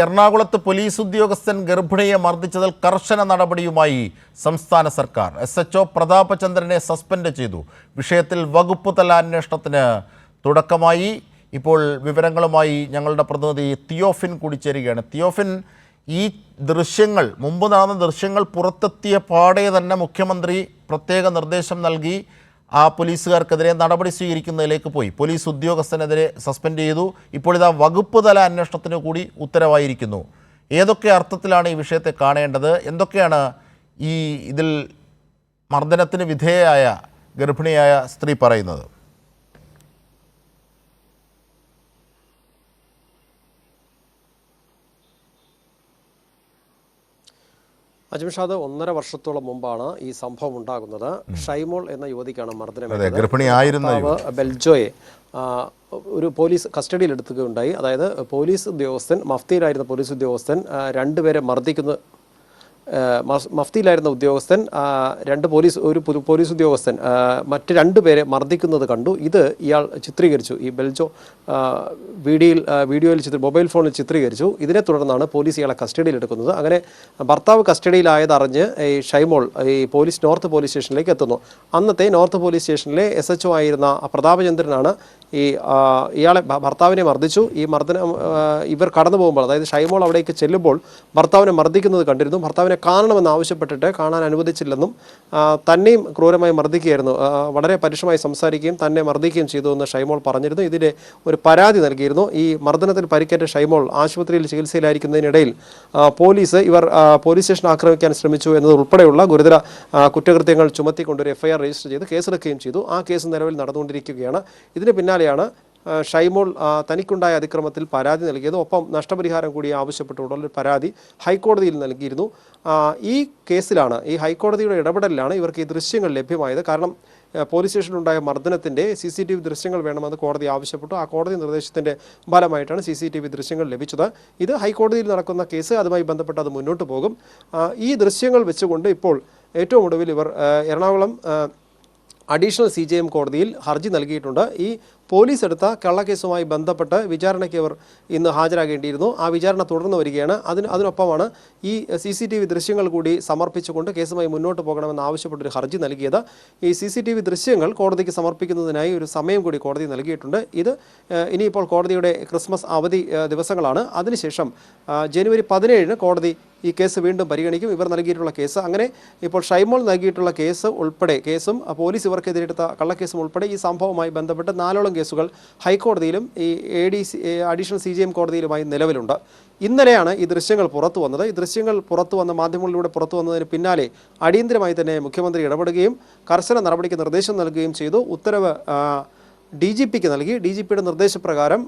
എറണാകുളത്ത് പോലീസ് ഉദ്യോഗസ്ഥൻ ഗർഭിണിയെ മർദ്ദിച്ചതിൽ കർശന നടപടിയുമായി സംസ്ഥാന സർക്കാർ. SHO പ്രതാപചന്ദ്രനെ സസ്പെൻഡ് ചെയ്തു. വിഷയത്തിൽ വകുപ്പ് തല അന്വേഷണത്തിന് തുടക്കമായി. ഇപ്പോൾ വിവരങ്ങളുമായി ഞങ്ങളുടെ പ്രതിനിധി തിയോഫിൻ കൂടി ചേരുകയാണ്. തിയോഫിൻ, ഈ ദൃശ്യങ്ങൾ, മുമ്പ് നടന്ന ദൃശ്യങ്ങൾ പുറത്തെത്തിയ പാടെ തന്നെ മുഖ്യമന്ത്രി പ്രത്യേക നിർദ്ദേശം നൽകി ആ പോലീസുകാർക്കെതിരെ നടപടി സ്വീകരിക്കുന്നതിലേക്ക് പോയി. പോലീസ് ഉദ്യോഗസ്ഥനെതിരെ സസ്പെൻഡ് ചെയ്തു. ഇപ്പോൾ ഇതാ വകുപ്പ് തല അന്വേഷണത്തിന് കൂടി ഉത്തരവായിരിക്കുന്നു. ഏതൊക്കെ അർത്ഥത്തിലാണ് ഈ വിഷയത്തെ കാണേണ്ടത്? എന്തൊക്കെയാണ് ഇതിൽ മർദ്ദനത്തിന് വിധേയയായ ഗർഭിണിയായ സ്ത്രീ പറയുന്നത്? അജ്മിഷാദ്, 1.5 വർഷത്തോളം മുമ്പാണ് ഈ സംഭവം ഉണ്ടാകുന്നത്. ഷൈമോൾ എന്ന യുവതിക്കാണ് മർദ്ദനം. ബെൽജോയെ ഒരു പോലീസ് കസ്റ്റഡിയിൽ എടുക്കുകയുണ്ടായി. അതായത് പോലീസ് ഉദ്യോഗസ്ഥൻ, മഫ്തിയിലായിരുന്ന പോലീസ് ഉദ്യോഗസ്ഥൻ രണ്ടുപേരെ മഫ്തിയിലായിരുന്ന ഉദ്യോഗസ്ഥൻ ഒരു പോലീസ് ഉദ്യോഗസ്ഥൻ മറ്റ് 2 പേരെ മർദ്ദിക്കുന്നത് കണ്ടു. ഇത് ഇയാൾ ചിത്രീകരിച്ചു. ഈ ബെൽജോ വീഡിയോയിൽ മൊബൈൽ ഫോണിൽ ചിത്രീകരിച്ചു. ഇതിനെ തുടർന്നാണ് പോലീസ് ഇയാളെ കസ്റ്റഡിയിൽ എടുക്കുന്നത്. അങ്ങനെ ഭർത്താവ് കസ്റ്റഡിയിലായതറിഞ്ഞ് ഈ ഷൈമോൾ ഈ നോർത്ത് പോലീസ് സ്റ്റേഷനിലേക്ക് എത്തുന്നു. അന്നത്തെ നോർത്ത് പോലീസ് സ്റ്റേഷനിലെ SHO ആയിരുന്ന പ്രതാപചന്ദ്രനാണ് ഭർത്താവിനെ മർദ്ദിച്ചു. ഈ മർദ്ദനം ഇവർ കടന്നു പോകുമ്പോൾ, അതായത് ഷൈമോൾ അവിടേക്ക് ചെല്ലുമ്പോൾ ഭർത്താവിനെ മർദ്ദിക്കുന്നത് കണ്ടിരുന്നു. ഭർത്താവിനെ കാണണമെന്ന് ആവശ്യപ്പെട്ടിട്ട് കാണാൻ അനുവദിച്ചില്ലെന്നും തന്നെയും ക്രൂരമായി മർദ്ദിക്കുകയായിരുന്നു, വളരെ പരുഷമായി സംസാരിക്കുകയും തന്നെ മർദ്ദിക്കുകയും ചെയ്തു എന്ന് ഷൈമോൾ പറഞ്ഞിരുന്നു. ഇതിന് ഒരു പരാതി നൽകിയിരുന്നു. ഈ മർദ്ദനത്തിൽ പരിക്കേറ്റ ഷൈമോൾ ആശുപത്രിയിൽ ചികിത്സയിലായിരിക്കുന്നതിനിടയിൽ പോലീസ് സ്റ്റേഷൻ ആക്രമിക്കാൻ ശ്രമിച്ചു എന്നതുൾപ്പെടെയുള്ള ഗുരുതര കുറ്റകൃത്യങ്ങൾ ചുമത്തിക്കൊണ്ടൊരു FIR രജിസ്റ്റർ ചെയ്ത് കേസെടുക്കുകയും ചെയ്തു. ആ കേസ് നിലവിൽ നടന്നുകൊണ്ടിരിക്കുകയാണ്. ഇതിന് പിന്നാലെയാണ് ഷൈമോൾ തനിക്കുണ്ടായ അതിക്രമത്തിൽ പരാതി നൽകിയത്. ഒപ്പം നഷ്ടപരിഹാരം കൂടി ആവശ്യപ്പെട്ടുകൊണ്ടുള്ളൊരു പരാതി ഹൈക്കോടതിയിൽ നൽകിയിരുന്നു. ഈ കേസിലാണ്, ഈ ഹൈക്കോടതിയുടെ ഇടപെടലിലാണ് ഇവർക്ക് ഈ ദൃശ്യങ്ങൾ ലഭ്യമായത്. കാരണം പോലീസ് സ്റ്റേഷനിലുണ്ടായ മർദ്ദനത്തിൻ്റെ CCTV ദൃശ്യങ്ങൾ വേണമെന്ന് കോടതി ആവശ്യപ്പെട്ടു. ആ കോടതി നിർദ്ദേശത്തിൻ്റെ ഫലമായിട്ടാണ് CCTV ദൃശ്യങ്ങൾ ലഭിച്ചത്. ഇത് ഹൈക്കോടതിയിൽ നടക്കുന്ന കേസ്, അതുമായി ബന്ധപ്പെട്ട് അത് മുന്നോട്ട് പോകും. ഈ ദൃശ്യങ്ങൾ വെച്ചുകൊണ്ട് ഇപ്പോൾ ഏറ്റവും ഒടുവിൽ ഇവർ എറണാകുളം അഡീഷണൽ CJM കോടതിയിൽ ഹർജി നൽകിയിട്ടുണ്ട്. ഈ പോലീസ് എടുത്ത കള്ളക്കേസുമായി ബന്ധപ്പെട്ട് വിചാരണയ്ക്ക് അവർ ഇന്ന് ഹാജരാകേണ്ടിയിരുന്നു. ആ വിചാരണ തുടർന്ന് വരികയാണ്. അതിനൊപ്പമാണ് ഈ CCTV ദൃശ്യങ്ങൾ കൂടി സമർപ്പിച്ചുകൊണ്ട് കേസുമായി മുന്നോട്ട് പോകണമെന്ന് ആവശ്യപ്പെട്ടൊരു ഹർജി നൽകിയത്. ഈ CCTV ദൃശ്യങ്ങൾ കോടതിക്ക് സമർപ്പിക്കുന്നതിനായി ഒരു സമയം കൂടി കോടതി നൽകിയിട്ടുണ്ട്. ഇത് ഇനിയിപ്പോൾ കോടതിയുടെ ക്രിസ്മസ് അവധി ദിവസങ്ങളാണ്. അതിനുശേഷം ജനുവരി 17 കോടതി ഈ കേസ് വീണ്ടും പരിഗണിക്കും. ഇവർ നൽകിയിട്ടുള്ള കേസ്, അങ്ങനെ ഇപ്പോൾ ഷൈമോൾ നൽകിയിട്ടുള്ള കേസും പോലീസ് ഇവർക്കെതിരെ എടുത്ത കള്ളക്കേസും ഉൾപ്പെടെ ഈ സംഭവവുമായി ബന്ധപ്പെട്ട് 4ഓളം കേസുകൾ ഹൈക്കോടതിയിലും ഈ അഡീഷണൽ CJM കോടതിയിലുമായി നിലവിലുണ്ട്. ഇന്നലെയാണ് ഈ ദൃശ്യങ്ങൾ പുറത്തു വന്നത്. ഈ ദൃശ്യങ്ങൾ മാധ്യമങ്ങളിലൂടെ പുറത്തു വന്നതിന് പിന്നാലെ അടിയന്തരമായി തന്നെ മുഖ്യമന്ത്രി ഇടപെടുകയും കർശന നടപടിക്ക് നിർദ്ദേശം നൽകുകയും ചെയ്തു. ഉത്തരവ് DGPക്ക് നൽകി. DGPയുടെ നിർദ്ദേശപ്രകാരം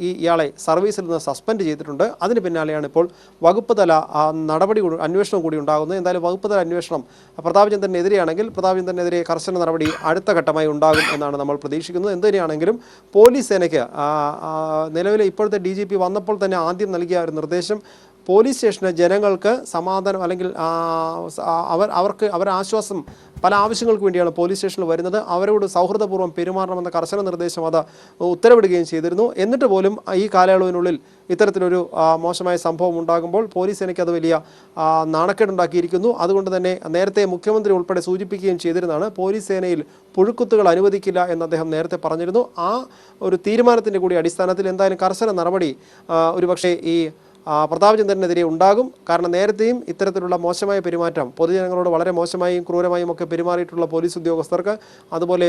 ഇയാളെ സർവീസിൽ നിന്ന് സസ്പെൻഡ് ചെയ്തിട്ടുണ്ട്. അതിന് പിന്നാലെയാണ് ഇപ്പോൾ വകുപ്പ് തല അന്വേഷണം കൂടി ഉണ്ടാകുന്നത്. എന്തായാലും വകുപ്പ് തല അന്വേഷണം പ്രതാപചന്ദ്രനെതിരെയാണെങ്കിൽ പ്രതാപചന്ദ്രനെതിരെ കർശന നടപടി അടുത്ത ഘട്ടമായി ഉണ്ടാകും എന്നാണ് നമ്മൾ പ്രതീക്ഷിക്കുന്നത്. എന്തുതന്നെയാണെങ്കിലും പോലീസ് സേനയ്ക്ക് നിലവിലെ ഇപ്പോഴത്തെ DGP വന്നപ്പോൾ തന്നെ ആദ്യം നൽകിയ ഒരു നിർദ്ദേശം, പോലീസ് സ്റ്റേഷന് ജനങ്ങൾക്ക് സമാധാനം, അല്ലെങ്കിൽ അവർക്ക് ആശ്വാസം, പല ആവശ്യങ്ങൾക്ക് വേണ്ടിയാണ് പോലീസ് സ്റ്റേഷനിൽ വരുന്നത്, അവരോട് സൗഹൃദപൂർവ്വം പെരുമാറണമെന്ന കർശന നിർദ്ദേശം അത് ഉത്തരവിടുകയും ചെയ്തിരുന്നു. എന്നിട്ട് പോലും ഈ കാലയളവിനുള്ളിൽ ഇത്തരത്തിലൊരു മോശമായ സംഭവം ഉണ്ടാകുമ്പോൾ പോലീസ് സേനയ്ക്ക് അത് വലിയ നാണക്കേടുണ്ടാക്കിയിരിക്കുന്നു. അതുകൊണ്ട് തന്നെ നേരത്തെ മുഖ്യമന്ത്രി ഉൾപ്പെടെ സൂചിപ്പിക്കുകയും ചെയ്തിരുന്നതാണ്, പോലീസ് സേനയിൽ പുഴുക്കുത്തുകൾ അനുവദിക്കില്ല എന്ന് അദ്ദേഹം നേരത്തെ പറഞ്ഞിരുന്നു. ആ ഒരു തീരുമാനത്തിൻ്റെ കൂടി അടിസ്ഥാനത്തിൽ എന്തായാലും കർശന നടപടി ഒരുപക്ഷെ ഈ പ്രതാപചന്ദ്രനെതിരെ ഉണ്ടാകും. കാരണം നേരത്തെയും ഇത്തരത്തിലുള്ള മോശമായ പെരുമാറ്റം, പൊതുജനങ്ങളോട് വളരെ മോശമായും ക്രൂരമായും ഒക്കെ പെരുമാറിയിട്ടുള്ള പോലീസ് ഉദ്യോഗസ്ഥർക്ക്, അതുപോലെ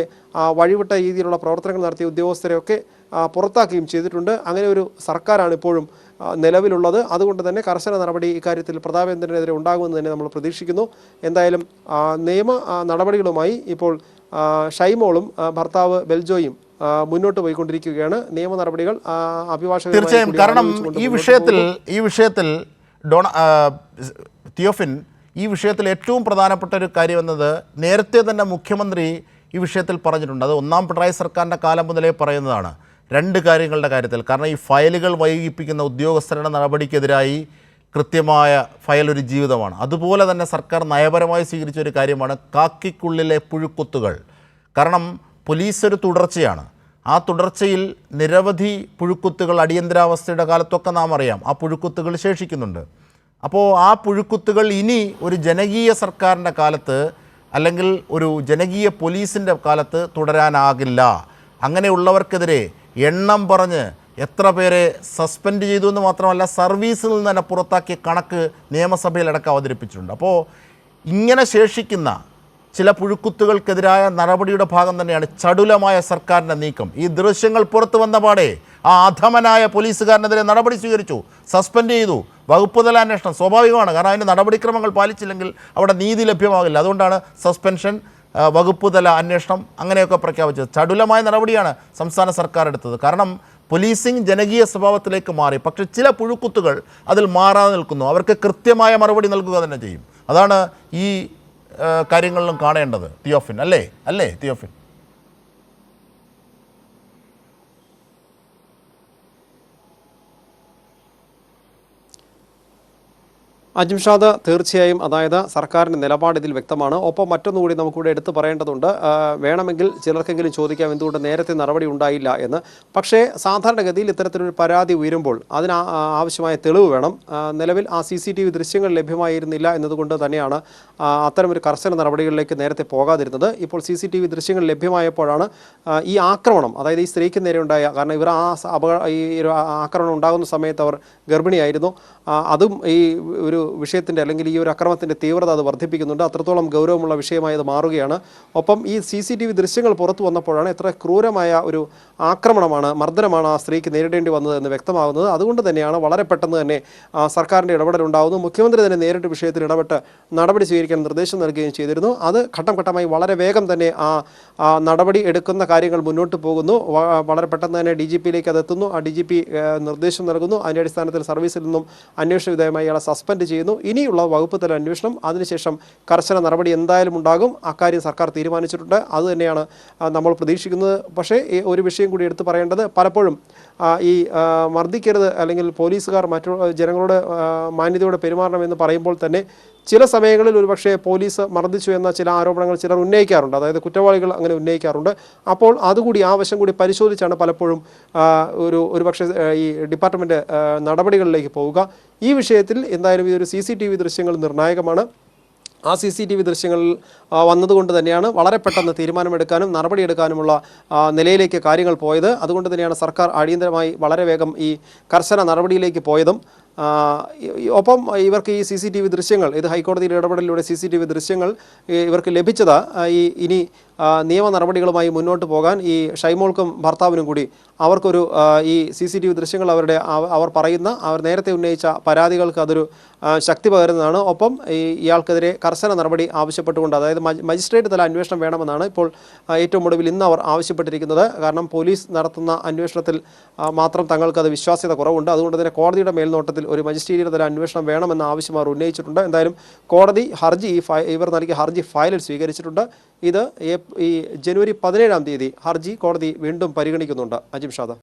വഴിവിട്ട രീതിയിലുള്ള പ്രവർത്തനങ്ങൾ നടത്തിയ ഉദ്യോഗസ്ഥരെയൊക്കെ പുറത്താക്കുകയും ചെയ്തിട്ടുണ്ട്. അങ്ങനെ ഒരു സർക്കാരാണ് ഇപ്പോഴും നിലവിലുള്ളത്. അതുകൊണ്ട് തന്നെ കർശന നടപടി ഇക്കാര്യത്തിൽ പ്രതാപചന്ദ്രനെതിരെ ഉണ്ടാകുമെന്ന് തന്നെ നമ്മൾ പ്രതീക്ഷിക്കുന്നു. എന്തായാലും നിയമ നടപടികളുമായി ഇപ്പോൾ ഷൈമോളും ഭർത്താവ് ബെൽജോയും മുന്നോട്ട് പോയിക്കൊണ്ടിരിക്കുകയാണ്. നിയമ നടപടികൾ അഭിഭാഷകർ തീർച്ചയായും. കാരണം ഈ വിഷയത്തിൽ തിയോഫിൻ, ഈ വിഷയത്തിൽ ഏറ്റവും പ്രധാനപ്പെട്ട ഒരു കാര്യം എന്നത് നേരത്തെ തന്നെ മുഖ്യമന്ത്രി ഈ വിഷയത്തിൽ പറഞ്ഞിട്ടുണ്ട്. അത് 1ാം പിണറായി സർക്കാരിൻ്റെ കാലം മുതലേ പറയുന്നതാണ്. 2 കാര്യങ്ങളുടെ കാര്യത്തിൽ. കാരണം ഈ ഫയലുകൾ വൈകിപ്പിക്കുന്ന ഉദ്യോഗസ്ഥരുടെ നടപടിക്കെതിരായി കൃത്യമായ ഫയൽ ഒരു ജീവിതമാണ്. അതുപോലെ തന്നെ സർക്കാർ നയപരമായി സ്വീകരിച്ച ഒരു കാര്യമാണ് കാക്കിക്കുള്ളിലെ പുഴുക്കുത്തുകൾ. കാരണം പോലീസ് ഒരു തുടർച്ചയാണ്. ആ തുടർച്ചയിൽ നിരവധി പുഴുക്കുത്തുകൾ അടിയന്തരാവസ്ഥയുടെ കാലത്തൊക്കെ നാം അറിയാം, ആ പുഴുക്കുത്തുകൾ ശേഷിക്കുന്നുണ്ട്. അപ്പോൾ ആ പുഴുക്കുത്തുകൾ ഇനി ഒരു ജനകീയ സർക്കാരിൻ്റെ കാലത്ത് അല്ലെങ്കിൽ ഒരു ജനകീയ പോലീസിൻ്റെ കാലത്ത് തുടരാനാകില്ല. അങ്ങനെയുള്ളവർക്കെതിരെ എണ്ണം പറഞ്ഞ് എത്ര പേരെ സസ്പെൻഡ് ചെയ്തു എന്ന് മാത്രമല്ല സർവീസിൽ നിന്ന് തന്നെ പുറത്താക്കിയ കണക്ക് നിയമസഭയിലടക്കം അവതരിപ്പിച്ചിട്ടുണ്ട്. അപ്പോൾ ഇങ്ങനെ ശേഷിക്കുന്ന ചില പുഴുക്കുത്തുകൾക്കെതിരായ നടപടിയുടെ ഭാഗം തന്നെയാണ് ചടുലമായ സർക്കാരിൻ്റെ നീക്കം. ഈ ദൃശ്യങ്ങൾ പുറത്തു വന്ന പാടെ ആ അധമനായ പോലീസുകാരനെതിരെ നടപടി സ്വീകരിച്ചു, സസ്പെൻഡ് ചെയ്തു. വകുപ്പ് തല അന്വേഷണം സ്വാഭാവികമാണ്, കാരണം അതിൻ്റെ നടപടിക്രമങ്ങൾ പാലിച്ചില്ലെങ്കിൽ അവിടെ നീതി ലഭ്യമാകില്ല. അതുകൊണ്ടാണ് സസ്പെൻഷൻ, വകുപ്പ് തല അന്വേഷണം അങ്ങനെയൊക്കെ പ്രഖ്യാപിച്ചത്. ചടുലമായ നടപടിയാണ് സംസ്ഥാന സർക്കാർ എടുത്തത്. കാരണം പോലീസിംഗ് ജനകീയ സ്വഭാവത്തിലേക്ക് മാറി. പക്ഷേ ചില പുഴുക്കുത്തുകൾ അതിൽ മാറാതെ നിൽക്കുന്നു. അവർക്ക് കൃത്യമായ മറുപടി നൽകുക തന്നെ ചെയ്യും. അതാണ് ഈ കാര്യങ്ങളിലും കാണേണ്ടത്. തിയോഫിൻ അല്ലേ തിയോഫിൻ? അജിംഷാദ്, തീർച്ചയായും അതായത് സർക്കാരിൻ്റെ നിലപാട് ഇതിൽ വ്യക്തമാണ്. ഒപ്പം മറ്റൊന്നുകൂടി നമുക്കിവിടെ എടുത്തു പറയേണ്ടതുണ്ട്. വേണമെങ്കിൽ ചിലർക്കെങ്കിലും ചോദിക്കാം എന്തുകൊണ്ട് നേരത്തെ നടപടി ഉണ്ടായില്ല എന്ന്. പക്ഷേ സാധാരണഗതിയിൽ ഇത്തരത്തിലൊരു പരാതി ഉയരുമ്പോൾ അതിന് ആവശ്യമായ തെളിവ് വേണം. നിലവിൽ ആ CCTV ദൃശ്യങ്ങൾ ലഭ്യമായിരുന്നില്ല എന്നതുകൊണ്ട് തന്നെയാണ് അത്തരമൊരു കർശന നടപടികളിലേക്ക് നേരത്തെ പോകാതിരുന്നത്. ഇപ്പോൾ CCTV ദൃശ്യങ്ങൾ ലഭ്യമായപ്പോഴാണ് ഈ ആക്രമണം, അതായത് ഈ സ്ത്രീക്ക് നേരെ ഉണ്ടായ, കാരണം ഇവർ ഈ ഒരു ആക്രമണം ഉണ്ടാകുന്ന സമയത്ത് അവർ ഗർഭിണിയായിരുന്നു. അതും ഈ ഒരു വിഷയത്തിൻ്റെ അല്ലെങ്കിൽ ഈ ഒരു അക്രമത്തിൻ്റെ തീവ്രത അത് വർദ്ധിപ്പിക്കുന്നുണ്ട്. അത്രത്തോളം ഗൗരവമുള്ള വിഷയമായി അത് മാറുകയാണ്. ഒപ്പം ഈ CCTV ദൃശ്യങ്ങൾ പുറത്തു വന്നപ്പോഴാണ് എത്ര ക്രൂരമായ ഒരു ആക്രമണമാണ്, മർദ്ദനമാണ് ആ സ്ത്രീക്ക് നേരിടേണ്ടി വന്നത് എന്ന് വ്യക്തമാകുന്നത്. അതുകൊണ്ട് തന്നെയാണ് വളരെ പെട്ടെന്ന് തന്നെ സർക്കാരിൻ്റെ ഇടപെടലുണ്ടാകുന്നു. മുഖ്യമന്ത്രി തന്നെ നേരിട്ട് വിഷയത്തിൽ ഇടപെട്ട് നടപടി സ്വീകരിക്കാൻ നിർദ്ദേശം നൽകുകയും ചെയ്തിരുന്നു. അത് ഘട്ടം ഘട്ടമായി വളരെ വേഗം തന്നെ ആ നടപടി എടുക്കുന്ന കാര്യങ്ങൾ മുന്നോട്ട് പോകുന്നു. വളരെ പെട്ടെന്ന് തന്നെ DGPയിലേക്ക് അത് എത്തുന്നു. ആ DGP നിർദ്ദേശം നൽകുന്നു. അതിൻ്റെ അടിസ്ഥാനത്തിൽ സർവീസിൽ നിന്നും അന്വേഷണ വിധേയമായി ഇയാളെ സസ്പെൻഡ് ചെയ്യുന്നു. ഇനിയുള്ള വകുപ്പ് തല അന്വേഷണം, അതിനുശേഷം കർശന നടപടി എന്തായാലും ഉണ്ടാകും. അക്കാര്യം സർക്കാർ തീരുമാനിച്ചിട്ടുണ്ട്. അതുതന്നെയാണ് നമ്മൾ പ്രതീക്ഷിക്കുന്നത്. പക്ഷേ ഒരു വിഷയം കൂടി എടുത്തു പറയേണ്ടത്, പലപ്പോഴും ഈ മർദ്ദിക്കരുത് അല്ലെങ്കിൽ പോലീസുകാർ മറ്റു ജനങ്ങളോട് മാന്യതയോടെ പെരുമാറണമെന്ന് പറയുമ്പോൾ തന്നെ ചില സമയങ്ങളിൽ ഒരുപക്ഷെ പോലീസ് മർദ്ദിച്ചു എന്ന ചില ആരോപണങ്ങൾ ചിലർ ഉന്നയിക്കാറുണ്ട്. അതായത് കുറ്റവാളികൾ അങ്ങനെ ഉന്നയിക്കാറുണ്ട്. അപ്പോൾ അതുകൂടി ആ വശം കൂടി പരിശോധിച്ചാണ് പലപ്പോഴും ഒരുപക്ഷെ ഈ ഡിപ്പാർട്ട്മെൻറ്റ് നടപടികളിലേക്ക് പോവുക. ഈ വിഷയത്തിൽ എന്തായാലും ഇതൊരു CCTV ദൃശ്യങ്ങൾ നിർണായകമാണ്. ആ CCTV ദൃശ്യങ്ങളിൽ വന്നതുകൊണ്ട് തന്നെയാണ് വളരെ പെട്ടെന്ന് തീരുമാനമെടുക്കാനും നടപടിയെടുക്കാനുമുള്ള നിലയിലേക്ക് കാര്യങ്ങൾ പോയത്. അതുകൊണ്ട് തന്നെയാണ് സർക്കാർ അടിയന്തരമായി വളരെ വേഗം ഈ കർശന നടപടിയിലേക്ക് പോയതും. ഒപ്പം ഇവർക്ക് ഈ CCTV ദൃശ്യങ്ങൾ, ഇത് ഹൈക്കോടതിയുടെ ഇടപെടലിലൂടെ CCTV ദൃശ്യങ്ങൾ ഇവർക്ക് ലഭിച്ചത് ഇനി നിയമ നടപടികളുമായി മുന്നോട്ട് പോകാൻ ഈ ഷൈമോൾക്കും ഭർത്താവിനും കൂടി അവർക്കൊരു ഈ CCTV ദൃശ്യങ്ങൾ അവർ പറയുന്ന, അവർ നേരത്തെ ഉന്നയിച്ച പരാതികൾക്ക് അതൊരു ശക്തി പകരുന്നതാണ്. ഒപ്പം ഇയാൾക്കെതിരെ കർശന നടപടി ആവശ്യപ്പെട്ടുകൊണ്ട്, അതായത് മജിസ്ട്രേറ്റ് തല അന്വേഷണം വേണമെന്നാണ് ഇപ്പോൾ ഏറ്റവും ഒടുവിൽ ഇന്ന് അവർ ആവശ്യപ്പെട്ടിരിക്കുന്നത്. കാരണം പോലീസ് നടത്തുന്ന അന്വേഷണത്തിൽ മാത്രം തങ്ങൾക്കത് വിശ്വാസ്യത കുറവുണ്ട്. അതുകൊണ്ട് തന്നെ കോടതിയുടെ മേൽനോട്ടത്തിൽ ഒരു മജിസ്ട്രേറ്റ് തല അന്വേഷണം വേണമെന്ന ആവശ്യം അവർ ഉന്നയിച്ചിട്ടുണ്ട്. എന്തായാലും കോടതി ഇവർ നൽകിയ ഹർജി ഫയലിൽ സ്വീകരിച്ചിട്ടുണ്ട്. ഇത് ഈ ജനുവരി 17-ാം തീയതി ഹർജി കോടതി വീണ്ടും പരിഗണിക്കുന്നുണ്ട്. അജിംഷാദ്.